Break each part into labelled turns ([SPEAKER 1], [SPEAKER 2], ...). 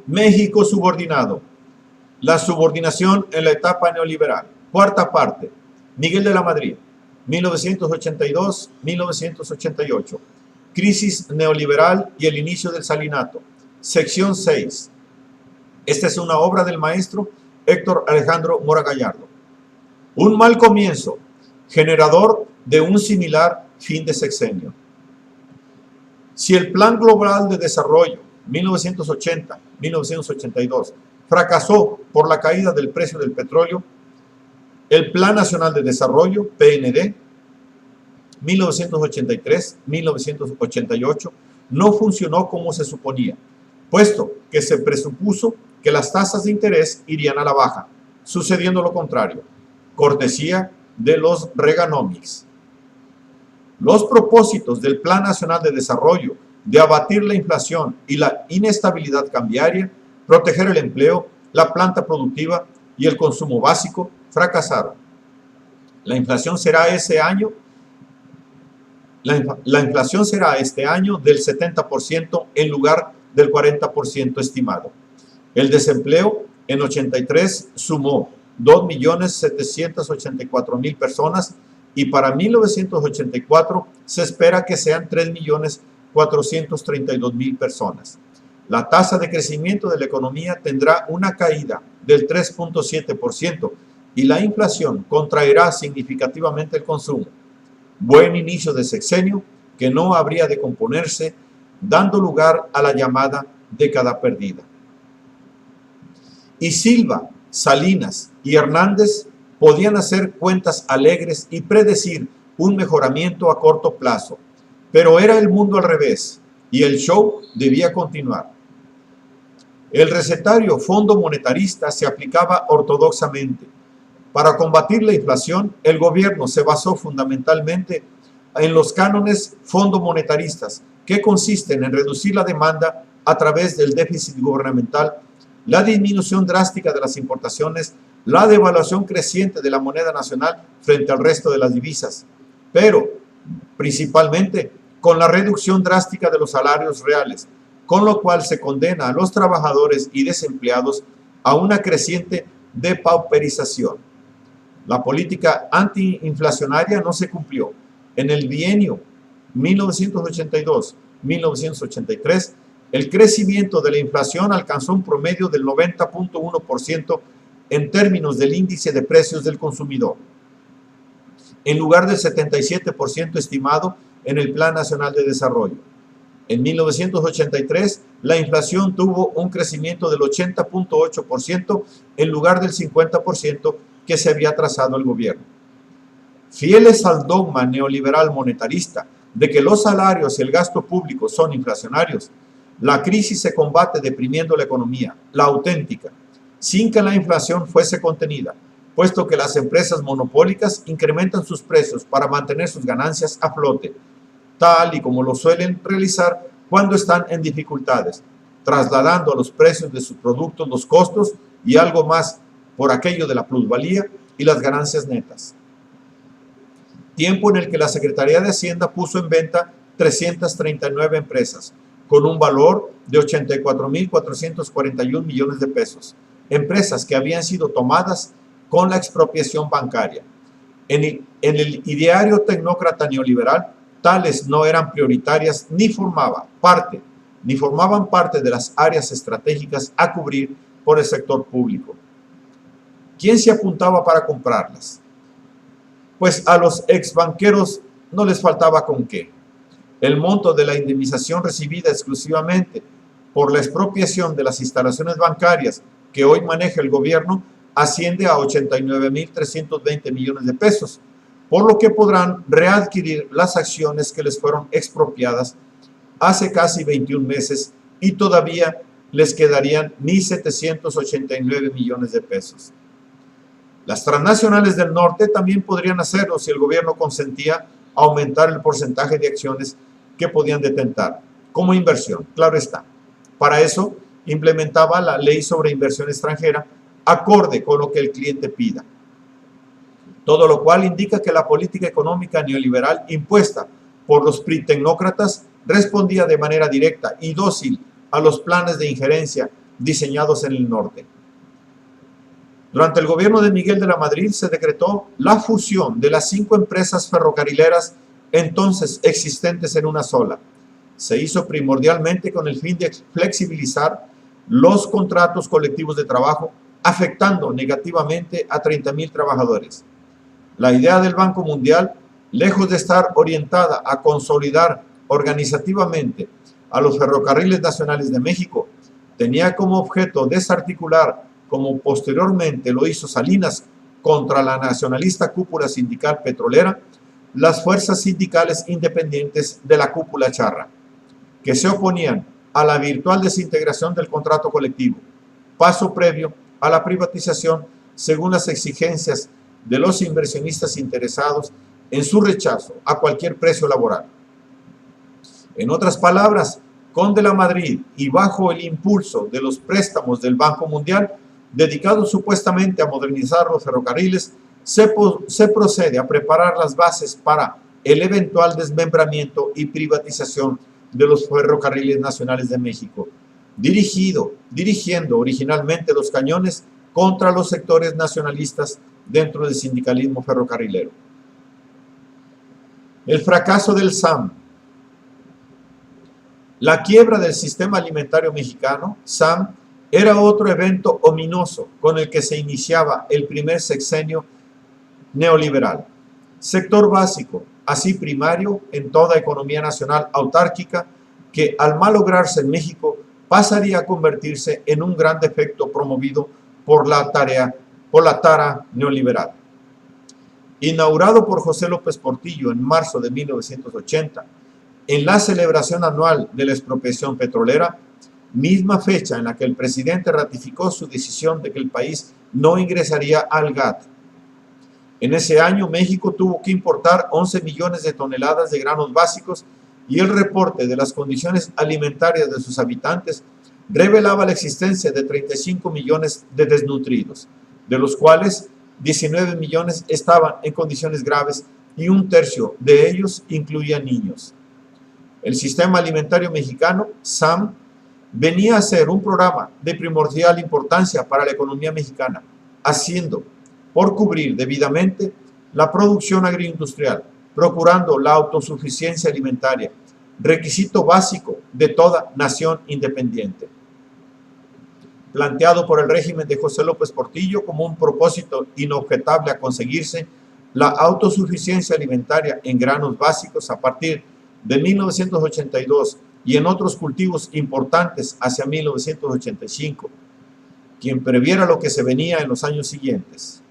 [SPEAKER 1] México subordinado. La subordinación en la etapa neoliberal. Cuarta parte. Miguel de la Madrid, 1982-1988. Crisis neoliberal y el inicio del salinato. Sección 6. Esta es una obra del maestro Héctor Alejandro Mora Gallardo. Un mal comienzo, generador de un similar fin de sexenio. Si el Plan Global de Desarrollo 1980-1982 fracasó por la caída del precio del petróleo, el Plan Nacional de Desarrollo, PND, 1983-1988, no funcionó como se suponía, puesto que se presupuso que las tasas de interés irían a la baja, sucediendo lo contrario, cortesía de los Reaganomics. Los propósitos del Plan Nacional de Desarrollo de abatir la inflación y la inestabilidad cambiaria, proteger el empleo, la planta productiva y el consumo básico fracasaron. La inflación será este año del 70% en lugar del 40% estimado. El desempleo en 83 sumó 2.784.000 personas y para 1984 se espera que sean 3.432.000 personas. La tasa de crecimiento de la economía tendrá una caída del 3.7% y la inflación contraerá significativamente el consumo. Buen inicio de sexenio que no habría de componerse, dando lugar a la llamada década perdida. Y Silva, Salinas y Hernández podían hacer cuentas alegres y predecir un mejoramiento a corto plazo, pero era el mundo al revés y el show debía continuar. El recetario fondo monetarista se aplicaba ortodoxamente. Para combatir la inflación, el gobierno se basó fundamentalmente en los cánones fondo monetaristas, que consisten en reducir la demanda a través del déficit gubernamental, la disminución drástica de las importaciones, la devaluación creciente de la moneda nacional frente al resto de las divisas, pero principalmente con la reducción drástica de los salarios reales, con lo cual se condena a los trabajadores y desempleados a una creciente depauperización. La política antiinflacionaria no se cumplió. En el bienio 1982-1983, el crecimiento de la inflación alcanzó un promedio del 90.1% en términos del índice de precios del consumidor, en lugar del 77% estimado en el Plan Nacional de Desarrollo. En 1983, la inflación tuvo un crecimiento del 80.8% en lugar del 50% que se había trazado el gobierno. Fieles al dogma neoliberal monetarista de que los salarios y el gasto público son inflacionarios, la crisis se combate deprimiendo la economía, la auténtica, sin que la inflación fuese contenida, puesto que las empresas monopólicas incrementan sus precios para mantener sus ganancias a flote, tal y como lo suelen realizar cuando están en dificultades, trasladando a los precios de sus productos los costos y algo más por aquello de la plusvalía y las ganancias netas. Tiempo en el que la Secretaría de Hacienda puso en venta 339 empresas, con un valor de 84.441 millones de pesos, empresas que habían sido tomadas con la expropiación bancaria. En el ideario tecnócrata neoliberal, tales no eran prioritarias ni formaban parte de las áreas estratégicas a cubrir por el sector público. ¿Quién se apuntaba para comprarlas? Pues a los exbanqueros no les faltaba con qué. El monto de la indemnización recibida exclusivamente por la expropiación de las instalaciones bancarias que hoy maneja el gobierno asciende a 89.320 millones de pesos, por lo que podrán readquirir las acciones que les fueron expropiadas hace casi 21 meses y todavía les quedarían 1.789 millones de pesos. Las transnacionales del norte también podrían hacerlo si el gobierno consentía aumentar el porcentaje de acciones que podían detentar, como inversión, claro está. Para eso implementaba la ley sobre inversión extranjera, acorde con lo que el cliente pida. Todo lo cual indica que la política económica neoliberal impuesta por los tecnócratas respondía de manera directa y dócil a los planes de injerencia diseñados en el norte. Durante el gobierno de Miguel de la Madrid se decretó la fusión de las 5 empresas ferrocarrileras entonces existentes en una sola. Se hizo primordialmente con el fin de flexibilizar los contratos colectivos de trabajo, afectando negativamente a 30,000 trabajadores. La idea del Banco Mundial, lejos de estar orientada a consolidar organizativamente a los ferrocarriles nacionales de México, tenía como objeto desarticular, como posteriormente lo hizo Salinas contra la nacionalista cúpula sindical petrolera, las fuerzas sindicales independientes de la cúpula charra, que se oponían a la virtual desintegración del contrato colectivo, paso previo a la privatización según las exigencias de los inversionistas interesados en su rechazo a cualquier precio laboral. En otras palabras, con de la Madrid y bajo el impulso de los préstamos del Banco Mundial, dedicados supuestamente a modernizar los ferrocarriles, se procede a preparar las bases para el eventual desmembramiento y privatización de los ferrocarriles nacionales de México, dirigiendo originalmente los cañones contra los sectores nacionalistas dentro del sindicalismo ferrocarrilero. El fracaso del SAM. La quiebra del sistema alimentario mexicano, SAM, era otro evento ominoso con el que se iniciaba el primer sexenio neoliberal. Sector básico, así primario en toda economía nacional autárquica, que al malograrse en México pasaría a convertirse en un gran defecto promovido por la tara neoliberal. Inaugurado por José López Portillo en marzo de 1980, en la celebración anual de la expropiación petrolera, misma fecha en la que el presidente ratificó su decisión de que el país no ingresaría al GATT. En ese año, México tuvo que importar 11 millones de toneladas de granos básicos y el reporte de las condiciones alimentarias de sus habitantes revelaba la existencia de 35 millones de desnutridos, de los cuales 19 millones estaban en condiciones graves y un tercio de ellos incluía niños. El sistema alimentario mexicano, SAM, venía a ser un programa de primordial importancia para la economía mexicana, haciendo por cubrir debidamente la producción agroindustrial, procurando la autosuficiencia alimentaria, requisito básico de toda nación independiente. Planteado por el régimen de José López Portillo como un propósito inobjetable a conseguirse, la autosuficiencia alimentaria en granos básicos a partir de 1982 y en otros cultivos importantes hacia 1985, quien previera lo que se venía en los años siguientes.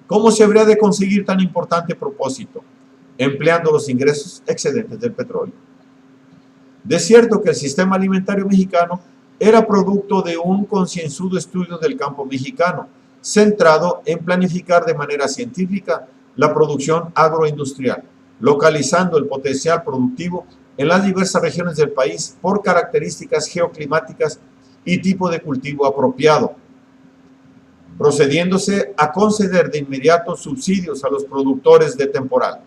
[SPEAKER 1] ¿Cómo se habría de conseguir tan importante propósito? Empleando los ingresos excedentes del petróleo. De cierto que el sistema alimentario mexicano era producto de un concienzudo estudio del campo mexicano, centrado en planificar de manera científica la producción agroindustrial, localizando el potencial productivo en las diversas regiones del país por características geoclimáticas y tipo de cultivo apropiado, procediéndose a conceder de inmediato subsidios a los productores de temporal,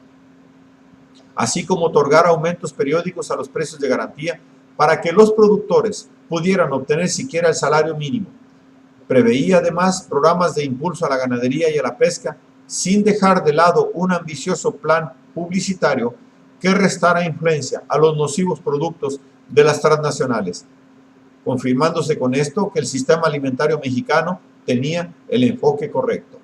[SPEAKER 1] así como otorgar aumentos periódicos a los precios de garantía para que los productores pudieran obtener siquiera el salario mínimo. Preveía además programas de impulso a la ganadería y a la pesca, sin dejar de lado un ambicioso plan publicitario que restara influencia a los nocivos productos de las transnacionales, confirmándose con esto que el sistema alimentario mexicano tenía el enfoque correcto.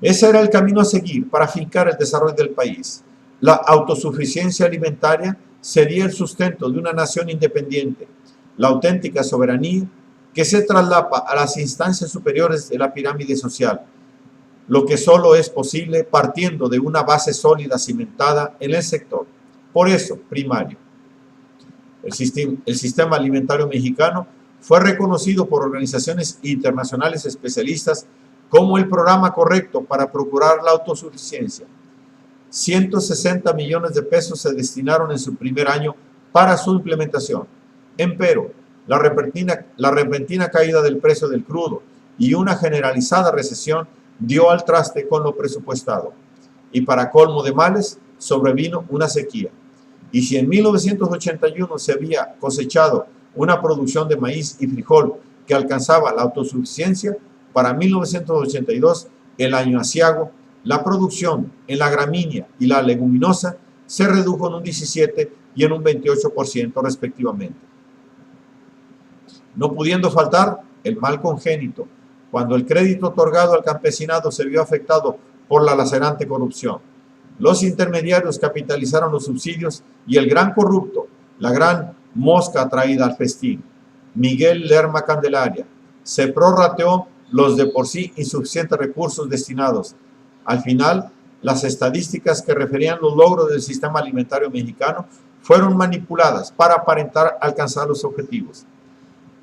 [SPEAKER 1] Ese era el camino a seguir para fincar el desarrollo del país. La autosuficiencia alimentaria sería el sustento de una nación independiente, la auténtica soberanía que se traslapa a las instancias superiores de la pirámide social, lo que solo es posible partiendo de una base sólida cimentada en el sector, por eso primario. El sistema alimentario mexicano fue reconocido por organizaciones internacionales especialistas como el programa correcto para procurar la autosuficiencia. 160 millones de pesos se destinaron en su primer año para su implementación. Empero, la repentina caída del precio del crudo y una generalizada recesión dio al traste con lo presupuestado. Y para colmo de males, sobrevino una sequía. Y si en 1981 se había cosechado una producción de maíz y frijol que alcanzaba la autosuficiencia, para 1982, el año aciago, la producción en la gramínea y la leguminosa se redujo en un 17 y en un 28% respectivamente. No pudiendo faltar el mal congénito, cuando el crédito otorgado al campesinado se vio afectado por la lacerante corrupción. Los intermediarios capitalizaron los subsidios y el gran corrupto, la gran mosca traída al festín, Miguel Lerma Candelaria, se prorrateó los de por sí insuficientes recursos destinados. Al final, las estadísticas que referían los logros del sistema alimentario mexicano fueron manipuladas para aparentar alcanzar los objetivos.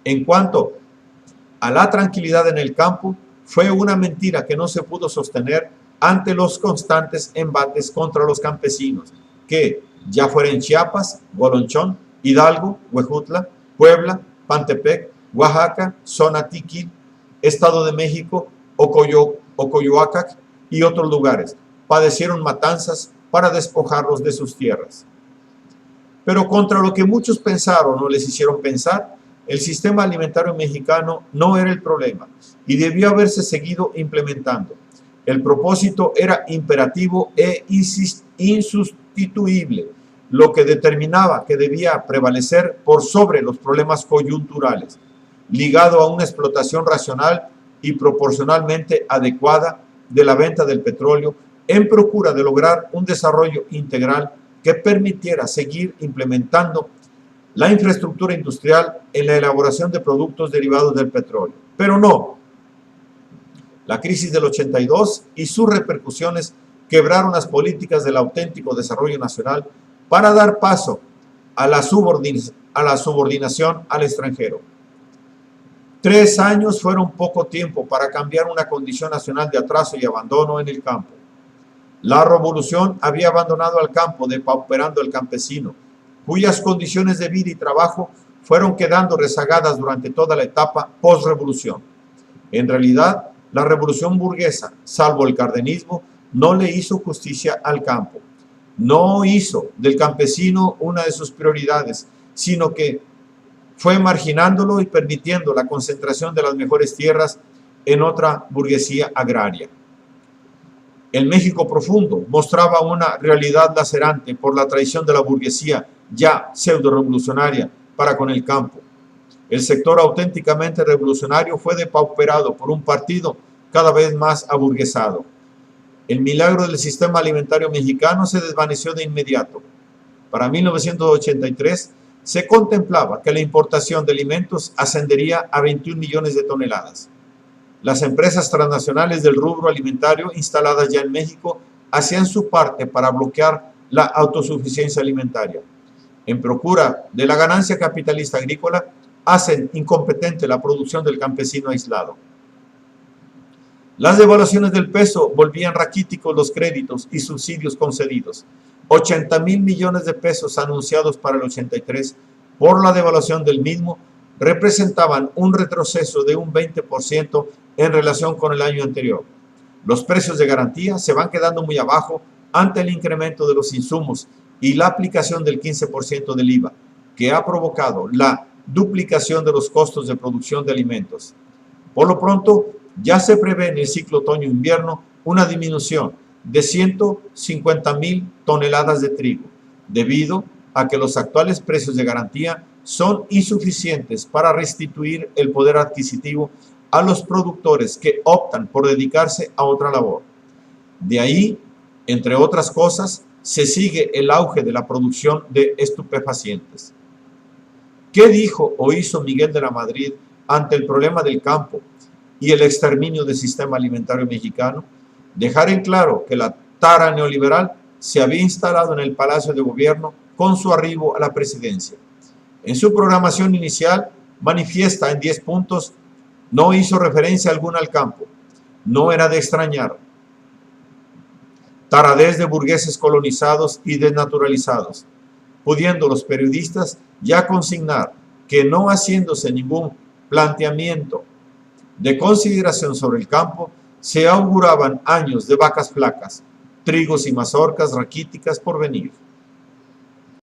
[SPEAKER 1] En cuanto a la tranquilidad en el campo, fue una mentira que no se pudo sostener ante los constantes embates contra los campesinos, que, ya fuera en Chiapas, Golonchón, Hidalgo, Huejutla, Puebla, Pantepec, Oaxaca, Xonatique, Estado de México, Ocoyoacac y otros lugares, padecieron matanzas para despojarlos de sus tierras. Pero contra lo que muchos pensaron o les hicieron pensar, el sistema alimentario mexicano no era el problema y debió haberse seguido implementando. El propósito era imperativo e insustituible, lo que determinaba que debía prevalecer por sobre los problemas coyunturales, ligado a una explotación racional y proporcionalmente adecuada de la venta del petróleo, en procura de lograr un desarrollo integral que permitiera seguir implementando la infraestructura industrial en la elaboración de productos derivados del petróleo. Pero no. La crisis del 82 y sus repercusiones quebraron las políticas del auténtico desarrollo nacional para dar paso a la subordinación al extranjero. 3 años fueron poco tiempo para cambiar una condición nacional de atraso y abandono en el campo. La revolución había abandonado al campo, depauperando al campesino, cuyas condiciones de vida y trabajo fueron quedando rezagadas durante toda la etapa post-revolución. En realidad, la revolución burguesa, salvo el cardenismo, no le hizo justicia al campo. No hizo del campesino una de sus prioridades, sino que fue marginándolo y permitiendo la concentración de las mejores tierras en otra burguesía agraria. El México profundo mostraba una realidad lacerante por la traición de la burguesía ya pseudo-revolucionaria para con el campo. El sector auténticamente revolucionario fue depauperado por un partido cada vez más aburguesado. El milagro del sistema alimentario mexicano se desvaneció de inmediato. Para 1983 se contemplaba que la importación de alimentos ascendería a 21 millones de toneladas. Las empresas transnacionales del rubro alimentario instaladas ya en México hacían su parte para bloquear la autosuficiencia alimentaria. En procura de la ganancia capitalista agrícola, hacen incompetente la producción del campesino aislado. Las devaluaciones del peso volvían raquíticos los créditos y subsidios concedidos. 80,000 millones de pesos anunciados para el 83 por la devaluación del mismo representaban un retroceso de un 20% en relación con el año anterior. Los precios de garantía se van quedando muy abajo ante el incremento de los insumos y la aplicación del 15% del IVA, que ha provocado la duplicación de los costos de producción de alimentos. Por lo pronto, ya se prevé en el ciclo otoño-invierno una disminución de 150,000 toneladas de trigo, debido a que los actuales precios de garantía son insuficientes para restituir el poder adquisitivo a los productores que optan por dedicarse a otra labor. De ahí, entre otras cosas, se sigue el auge de la producción de estupefacientes. ¿Qué dijo o hizo Miguel de la Madrid ante el problema del campo y el exterminio del sistema alimentario mexicano? Dejar en claro que la tara neoliberal se había instalado en el Palacio de Gobierno con su arribo a la presidencia. En su programación inicial manifiesta en 10 puntos, no hizo referencia alguna al campo. No era de extrañar. Taradez de burgueses colonizados y desnaturalizados, pudiendo los periodistas ya consignar que no haciéndose ningún planteamiento de consideración sobre el campo, se auguraban años de vacas flacas, trigos y mazorcas raquíticas por venir.